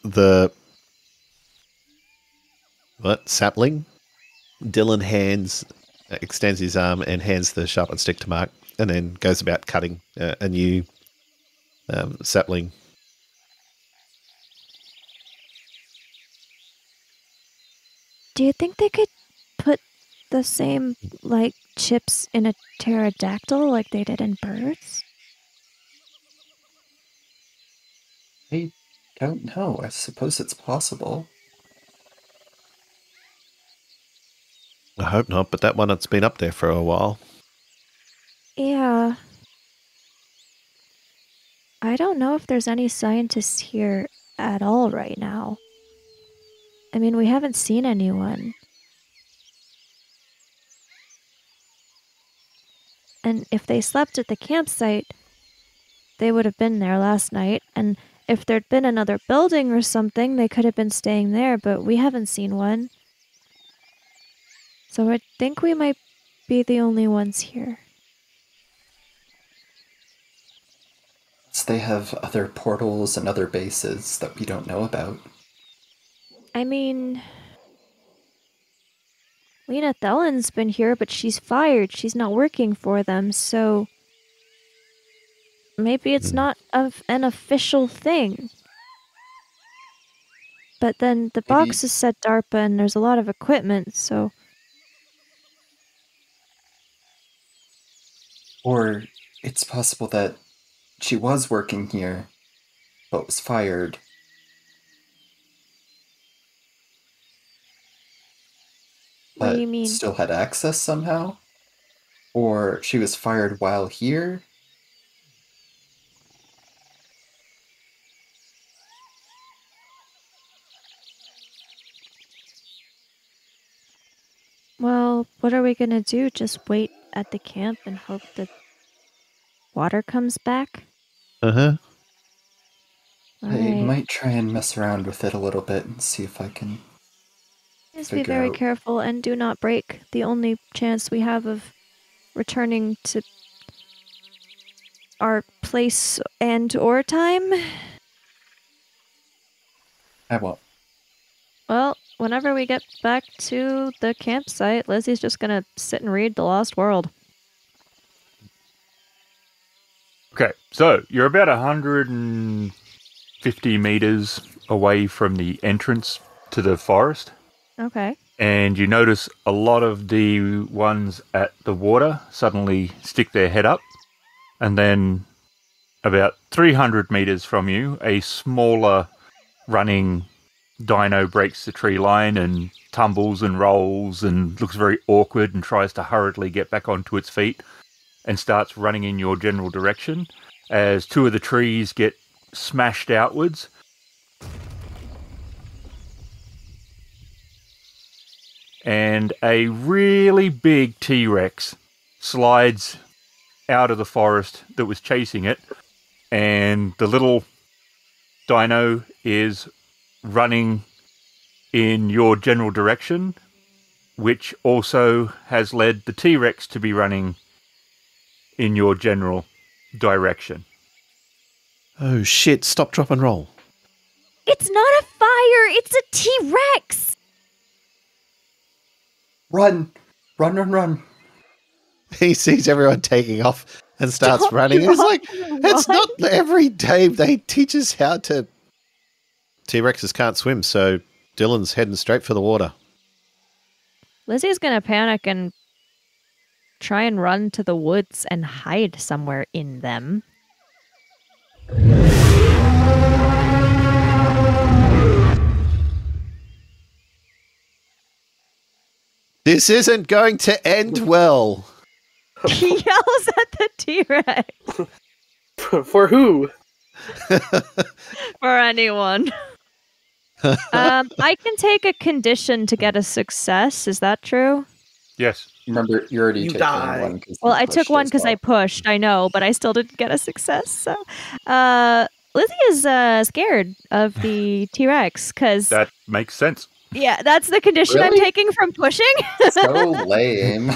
Speaker 4: the sapling. Dillon extends his arm and hands the sharpened stick to Mark, and then goes about cutting a new sapling.
Speaker 3: Do you think they could put the same, chips in a pterodactyl like they did in birds?
Speaker 1: I don't know. I suppose it's possible.
Speaker 4: I hope not, but that one has been up there for a while.
Speaker 3: Yeah. I don't know if there's any scientists here at all right now. We haven't seen anyone. And if they slept at the campsite, they would have been there last night. And if there'd been another building or something, they could have been staying there, but we haven't seen one. So I think we might be the only ones here.
Speaker 1: They have other portals and other bases that we don't know about.
Speaker 3: Lena Dillon's been here, but she's fired. She's not working for them, so maybe it's not an official thing. But then the boxes said DARPA, and there's a lot of equipment, so...
Speaker 1: Or it's possible that she was working here, but was fired.
Speaker 3: What do you mean?
Speaker 1: Still had access somehow? Or she was fired while here?
Speaker 3: what are we going to do? Just wait at the camp and hope that water comes back?
Speaker 4: Uh-huh.
Speaker 1: I might try and mess around with it a little bit and see if I can
Speaker 3: Just be very careful and do not break the only chance we have of returning to our place and or time.
Speaker 1: I won't.
Speaker 3: Well, whenever we get back to the campsite, Lizzie's just gonna sit and read The Lost World.
Speaker 2: Okay, so you're about 150 meters away from the entrance to the forest.
Speaker 3: Okay.
Speaker 2: And you notice a lot of the ones at the water suddenly stick their head up. And then about 300 meters from you, a smaller running dino breaks the tree line and tumbles and rolls and looks very awkward and tries to hurriedly get back onto its feet and starts running in your general direction as two of the trees get smashed outwards. And a really big T-Rex slides out of the forest that was chasing it, and the little dino is running in your general direction, which also has led the T-Rex to be running in your general direction.
Speaker 4: Oh shit, stop, drop and roll.
Speaker 3: It's not a fire, it's a T-Rex!
Speaker 1: Run! Run, run, run.
Speaker 4: He sees everyone taking off and starts
Speaker 3: Stop,
Speaker 4: running. It's like,
Speaker 3: run.
Speaker 4: it's not every day they teach us how to... T-Rexes can't swim, so Dillon's heading straight for the water.
Speaker 3: Lizzie's gonna panic and try and run to the woods and hide somewhere in them.
Speaker 4: This isn't going to end well.
Speaker 3: He yells at the T-Rex.
Speaker 5: For who?
Speaker 3: For anyone. I can take a condition to get a success. Is that true?
Speaker 2: Yes.
Speaker 1: Remember, you already took
Speaker 5: die.
Speaker 1: one.
Speaker 3: Well, I took one because I pushed. I know, but I still didn't get a success. So, Lizzie is scared of the T-Rex because
Speaker 2: That makes sense.
Speaker 3: yeah, that's the condition I'm
Speaker 1: Really?
Speaker 3: taking from pushing.
Speaker 1: So lame.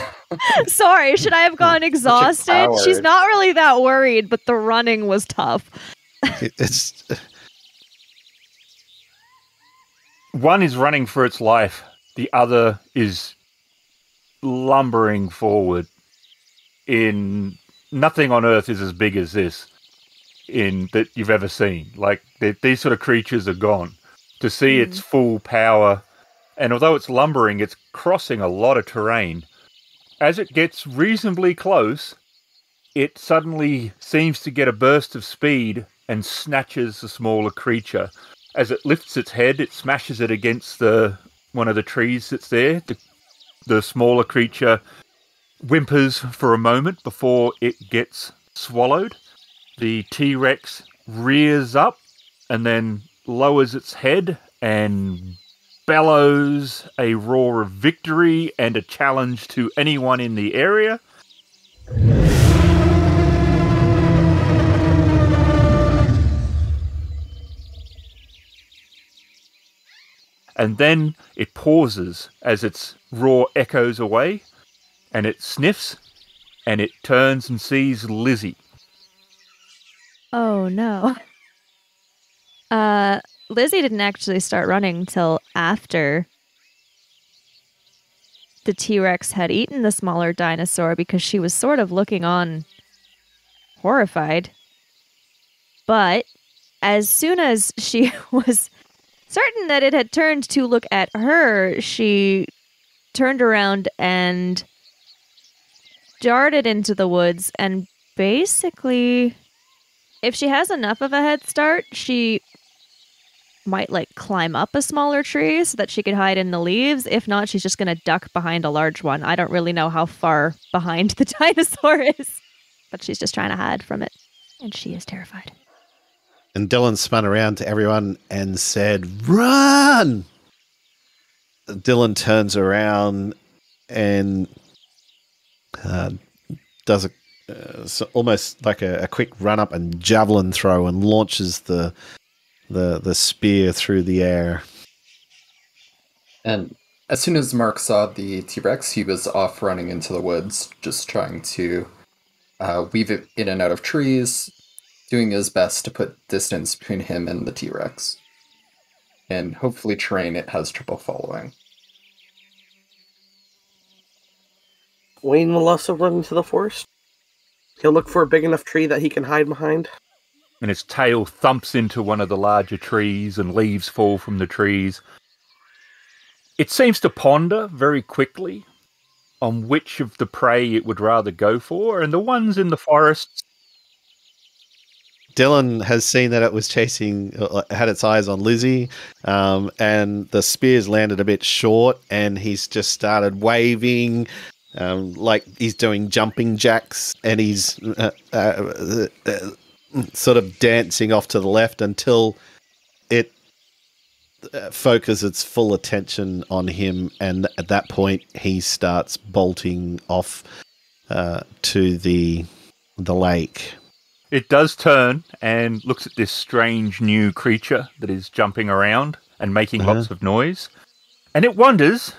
Speaker 3: Sorry, should I have gone exhausted?
Speaker 1: coward.
Speaker 3: She's not really that worried, but the running was tough.
Speaker 4: It's
Speaker 2: One is running for its life. The other is lumbering forward. In nothing on Earth is as big as this in that you've ever seen. Like these sort of creatures are gone. To see its full power, and although it's lumbering, it's crossing a lot of terrain. As it gets reasonably close, it suddenly seems to get a burst of speed and snatches the smaller creature. As it lifts its head, it smashes it against one of the trees that's there. The smaller creature whimpers for a moment before it gets swallowed. The T-Rex rears up and then lowers its head and bellows a roar of victory and a challenge to anyone in the area. And then it pauses as its roar echoes away, and it sniffs, and it turns and sees Lizzie.
Speaker 3: Oh no. Lizzie didn't actually start running till after the T-Rex had eaten the smaller dinosaur because she was sort of looking on horrified. But as soon as she was certain that it had turned to look at her, she turned around and darted into the woods, and basically, if she has enough of a head start, she might climb up a smaller tree so that she could hide in the leaves. If not, she's just going to duck behind a large one. I don't really know how far behind the dinosaur is, but she's just trying to hide from it, and she is terrified.
Speaker 4: And Dillon spun around to everyone and said, "Run!" Dillon turns around and does almost like a quick run up and javelin throw and launches the spear through the air.
Speaker 1: And as soon as Mark saw the T-Rex, he was off running into the woods, just trying to weave it in and out of trees, doing his best to put distance between him and the T-Rex. And hopefully terrain it has trouble following.
Speaker 5: Wayne will also run into the forest. He'll look for a big enough tree that he can hide behind.
Speaker 2: And its tail thumps into one of the larger trees and leaves fall from the trees. It seems to ponder very quickly on which of the prey it would rather go for, and the ones in the forest.
Speaker 4: Dillon has seen that it was had its eyes on Lizzie, and the spears landed a bit short, and he's just started waving, like he's doing jumping jacks, and he's sort of dancing off to the left until it focuses its full attention on him, and at that point he starts bolting off to the lake.
Speaker 2: It does turn and looks at this strange new creature that is jumping around and making lots of noise. And it wonders,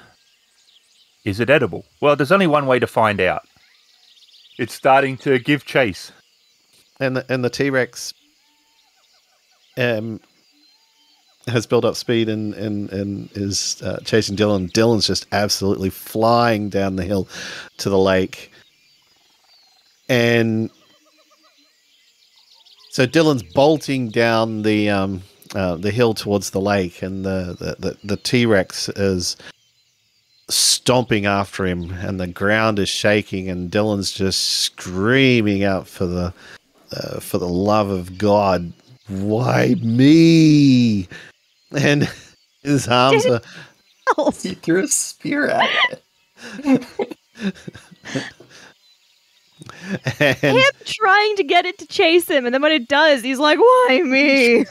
Speaker 2: is it edible? Well, there's only one way to find out. It's starting to give chase.
Speaker 4: And the T-Rex has built up speed and is chasing Dillon. Dillon's just absolutely flying down the hill to the lake. And so Dillon's bolting down the hill towards the lake, and the T-Rex is stomping after him, and the ground is shaking, and Dillon's just screaming out for the love of God, why me? And his arms are...
Speaker 1: He threw a spear at it.
Speaker 4: And
Speaker 3: Him trying to get it to chase him, and then when it does, he's like, why me?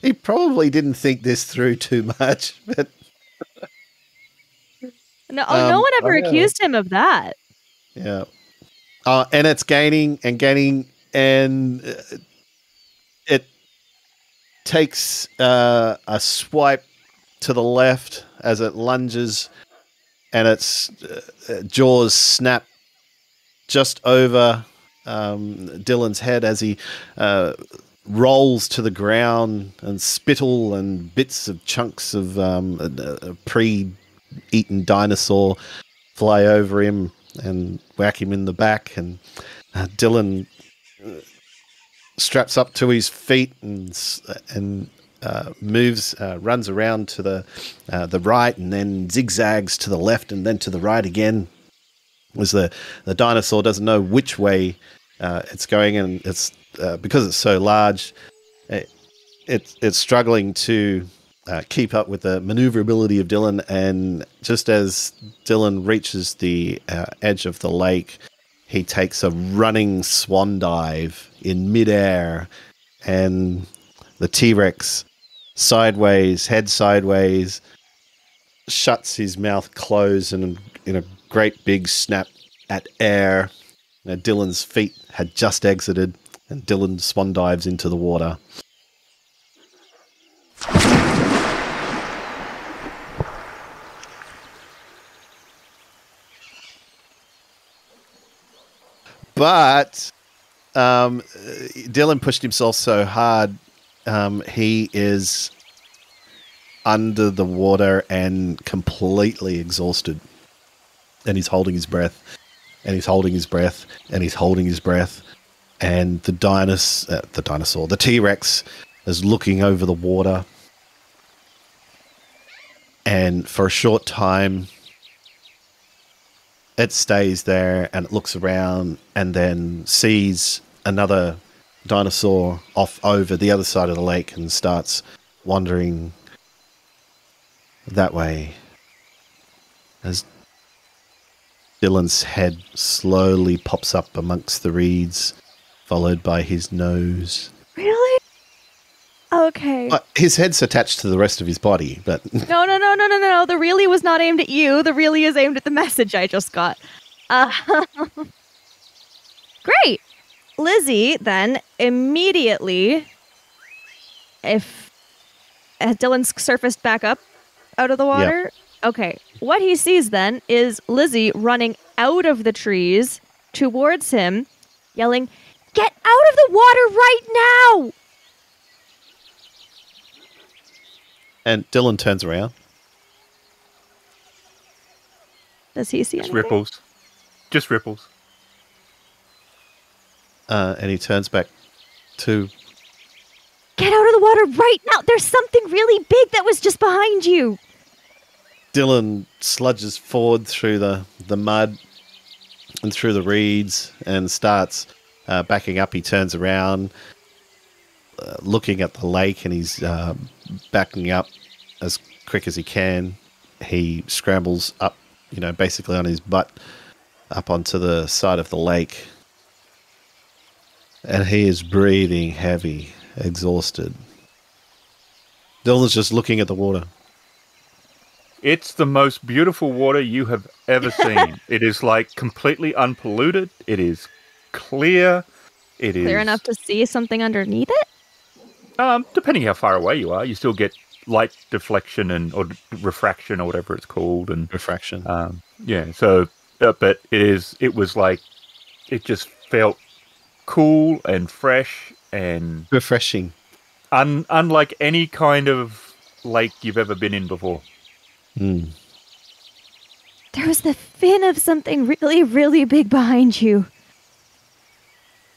Speaker 4: he probably didn't think this through too much, but...
Speaker 3: No one ever accused him of that.
Speaker 4: Yeah. And it's gaining, and it takes a swipe to the left as it lunges, and its jaws snap just over Dillon's head as he rolls to the ground, and spittle and bits of chunks of a pre-eaten dinosaur fly over him and whack him in the back, and Dillon straps up to his feet and moves, runs around to the right, and then zigzags to the left and then to the right again, as the dinosaur doesn't know which way it's going, and it's because it's so large, it's struggling to keep up with the maneuverability of Dillon. And just as Dillon reaches the edge of the lake, he takes a running swan dive in midair, and the T-Rex head sideways, shuts his mouth closed, and in a great big snap at air, Dillon's feet had just exited, and Dillon swan dives into the water. But Dillon pushed himself so hard, he is under the water and completely exhausted. And he's holding his breath, and he's holding his breath, and he's holding his breath. And the T-Rex is looking over the water. And for a short time, it stays there, and it looks around, and then sees another dinosaur off over the other side of the lake and starts wandering that way, as Dillon's head slowly pops up amongst the reeds, followed by his nose.
Speaker 3: Really? Okay.
Speaker 4: His head's attached to the rest of his body, but...
Speaker 3: No. The really was not aimed at you. The really is aimed at the message I just got. Great. Lizzie, then, immediately... If... Has Dillon surfaced back up out of the water?
Speaker 4: Yep.
Speaker 3: Okay. What he sees, then, is Lizzie running out of the trees towards him, yelling, "Get out of the water right now!"
Speaker 4: And Dillon turns around.
Speaker 3: Does he see anything?
Speaker 2: Ripples. Just ripples.
Speaker 4: And he turns back to...
Speaker 3: Get out of the water right now! There's something really big that was just behind you!
Speaker 4: Dillon sludges forward through the mud and through the reeds and starts backing up. He turns around, looking at the lake, and he's backing up as quick as he can. He scrambles up, basically on his butt, up onto the side of the lake. And he is breathing heavy, exhausted. Dillon's just looking at the water.
Speaker 2: It's the most beautiful water you have ever seen. It is like completely unpolluted. It is clear. It is
Speaker 3: Clear enough to see something underneath it?
Speaker 2: Depending how far away you are, you still get light deflection or refraction or whatever it's called, and
Speaker 4: Refraction.
Speaker 2: yeah. So, but it was like it just felt cool and fresh and
Speaker 4: Refreshing.
Speaker 2: unlike any kind of lake you've ever been in before.
Speaker 4: Mm.
Speaker 3: There was the fin of something really, really big behind you.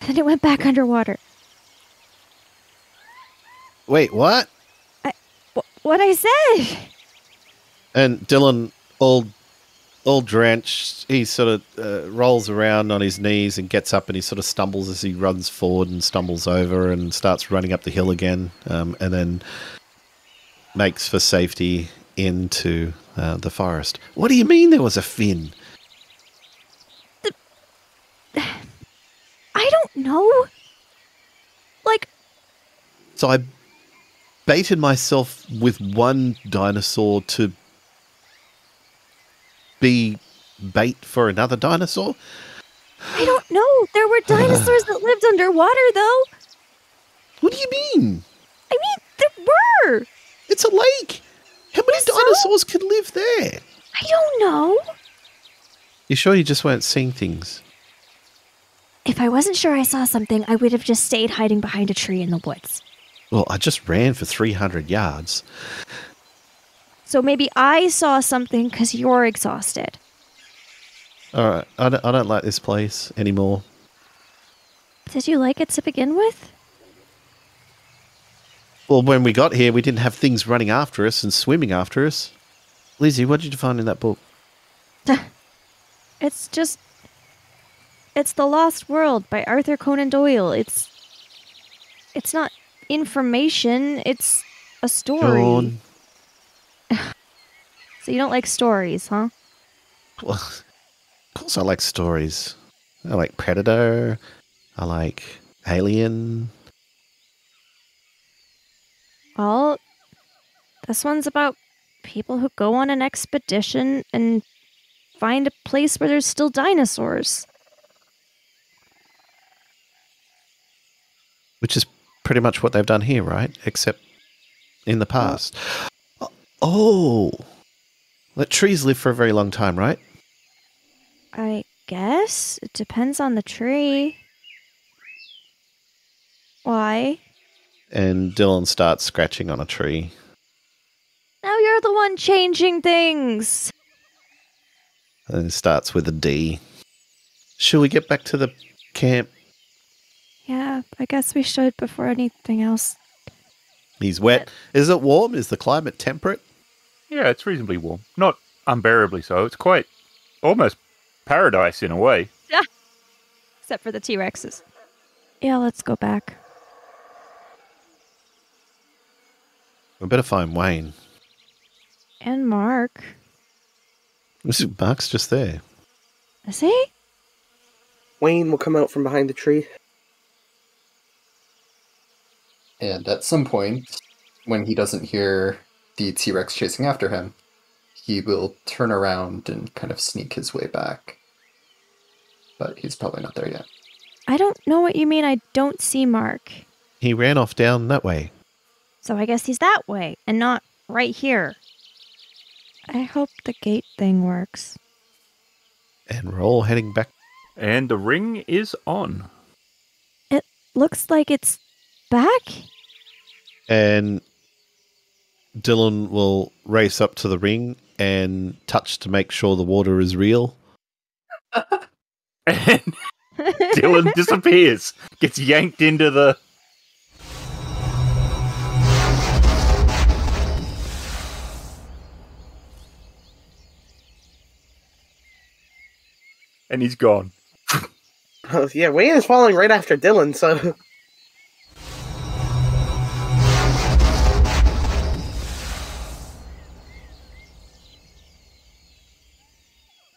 Speaker 3: Then it went back underwater.
Speaker 4: Wait, what?
Speaker 3: What I said!
Speaker 4: And Dillon, all drenched, he sort of rolls around on his knees and gets up, and he sort of stumbles as he runs forward and stumbles over and starts running up the hill again, and then makes for safety into the forest. What do you mean there was a fin?
Speaker 3: I don't know.
Speaker 4: So I baited myself with one dinosaur to be bait for another dinosaur?
Speaker 3: I don't know. There were dinosaurs that lived underwater, though.
Speaker 4: What do you mean?
Speaker 3: I mean, there were.
Speaker 4: It's a lake. How many
Speaker 3: So?
Speaker 4: dinosaurs could live there?
Speaker 3: I don't know.
Speaker 4: You sure you just weren't seeing things?
Speaker 3: If I wasn't sure I saw something, I would have just stayed hiding behind a tree in the woods.
Speaker 4: Well, I just ran for 300 yards.
Speaker 3: So maybe I saw something because you're exhausted.
Speaker 4: All right, I don't like this place anymore.
Speaker 3: Did you like it to begin with?
Speaker 4: Well, when we got here, we didn't have things running after us and swimming after us. Lizzie, what did you find in that book?
Speaker 3: It's The Lost World by Arthur Conan Doyle. It's not information, it's a story.
Speaker 4: Dawn.
Speaker 3: So you don't like stories, huh?
Speaker 4: Well, of course I like stories. I like Predator. I like Alien.
Speaker 3: Well, this one's about people who go on an expedition and find a place where there's still dinosaurs.
Speaker 4: Which is pretty much what they've done here, right? Except in the past. Oh! Let trees live for a very long time, right?
Speaker 3: I guess. It depends on the tree. Why?
Speaker 4: And Dillon starts scratching on a tree.
Speaker 3: Now you're the one changing things.
Speaker 4: And it starts with a D. Shall we get back to the camp?
Speaker 3: Yeah, I guess we should before anything else.
Speaker 4: He's wet. Is it warm? Is the climate temperate?
Speaker 2: Yeah, it's reasonably warm. Not unbearably so. It's quite almost paradise in a way.
Speaker 3: Yeah. Except for the T-Rexes. Yeah, let's go back.
Speaker 4: We better find Wayne.
Speaker 3: And Mark.
Speaker 4: Mark's just there.
Speaker 3: Is he?
Speaker 5: Wayne will come out from behind the tree.
Speaker 1: And at some point, when he doesn't hear the T-Rex chasing after him, he will turn around and kind of sneak his way back. But he's probably not there yet.
Speaker 3: I don't know what you mean. I don't see Mark.
Speaker 4: He ran off down that way.
Speaker 3: So I guess he's that way and not right here. I hope the gate thing works.
Speaker 4: And we're all heading back.
Speaker 2: And the ring is on.
Speaker 3: It looks like it's back?
Speaker 4: And Dillon will race up to the ring and touch to make sure the water is real.
Speaker 2: And Dillon disappears. Gets yanked into the... And he's gone.
Speaker 5: Yeah, Wayne is falling right after Dillon, so...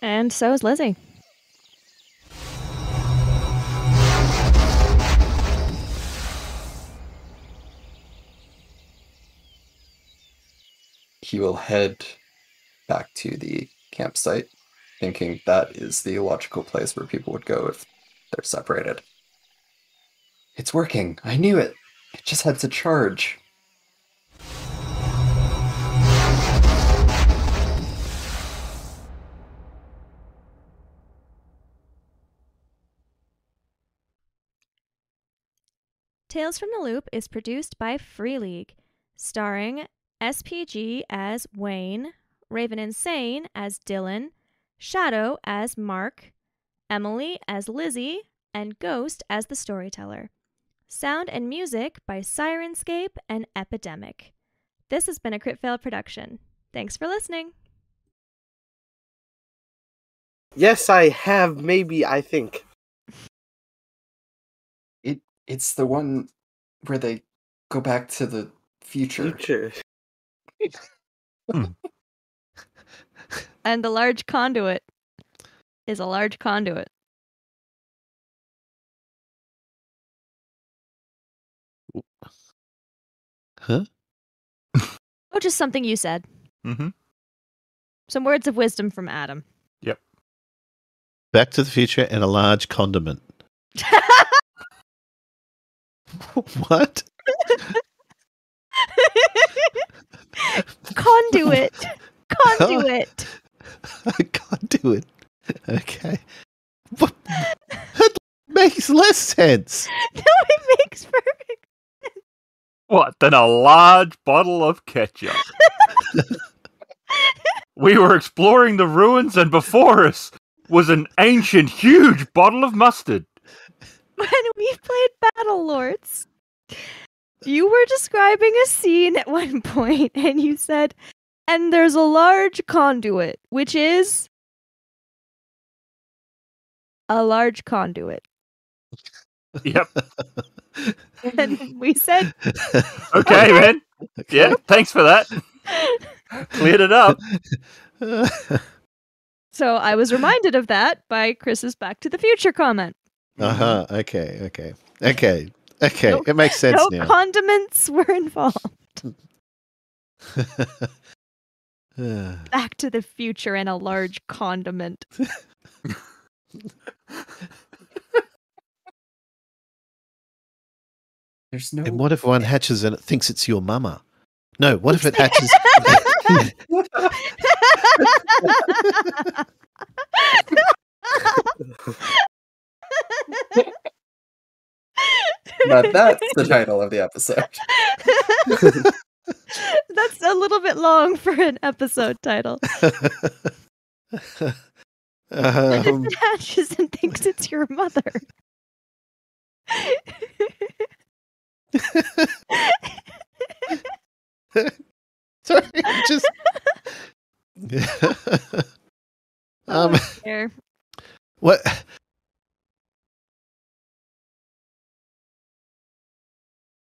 Speaker 3: And so is Lizzie.
Speaker 1: He will head back to the campsite, thinking that is the logical place where people would go if they're separated. It's working. I knew it. It just had to charge.
Speaker 3: Tales from the Loop is produced by Free League, starring SPG as Wayne, RavenInsane as Dillon, Shadow as Mark, Emily as Lizzie, and Ghost as the Storyteller. Sound and music by Sirenscape and Epidemic. This has been a Crit Fail production. Thanks for listening.
Speaker 5: Yes, I have, maybe, I think.
Speaker 1: It's the one where they go back to the future.
Speaker 3: And the large conduit is a large conduit.
Speaker 4: Huh?
Speaker 3: Oh, just something you said.
Speaker 2: Mm-hmm.
Speaker 3: Some words of wisdom from Adam.
Speaker 2: Yep.
Speaker 4: Back to the Future and a large condiment. What?
Speaker 3: Conduit. Conduit.
Speaker 4: I can't do it. Okay. What? That makes less sense.
Speaker 3: No, it makes perfect.
Speaker 2: What, then a large bottle of ketchup? We were exploring the ruins and before us was an ancient, huge bottle of mustard.
Speaker 3: When we played Battle Lords, you were describing a scene at one point and you said, and there's a large conduit, which is a large conduit.
Speaker 2: Yep.
Speaker 3: And we said,
Speaker 2: Okay, man.
Speaker 4: Okay.
Speaker 2: Yeah, thanks for that. Cleared it up.
Speaker 3: so I was reminded of that by Chris's Back to the Future comment.
Speaker 4: Uh-huh. Okay. No, it makes sense
Speaker 3: No
Speaker 4: now.
Speaker 3: condiments were involved. Back to the Future and a large condiment.
Speaker 1: There's no...
Speaker 4: And what if one hatches and it thinks it's your mama? No, what if it hatches...
Speaker 1: Now that's the title of the episode.
Speaker 3: That's a little bit long for an episode title. It hatches and thinks it's your mother.
Speaker 4: Sorry, just...
Speaker 3: Here.
Speaker 4: What...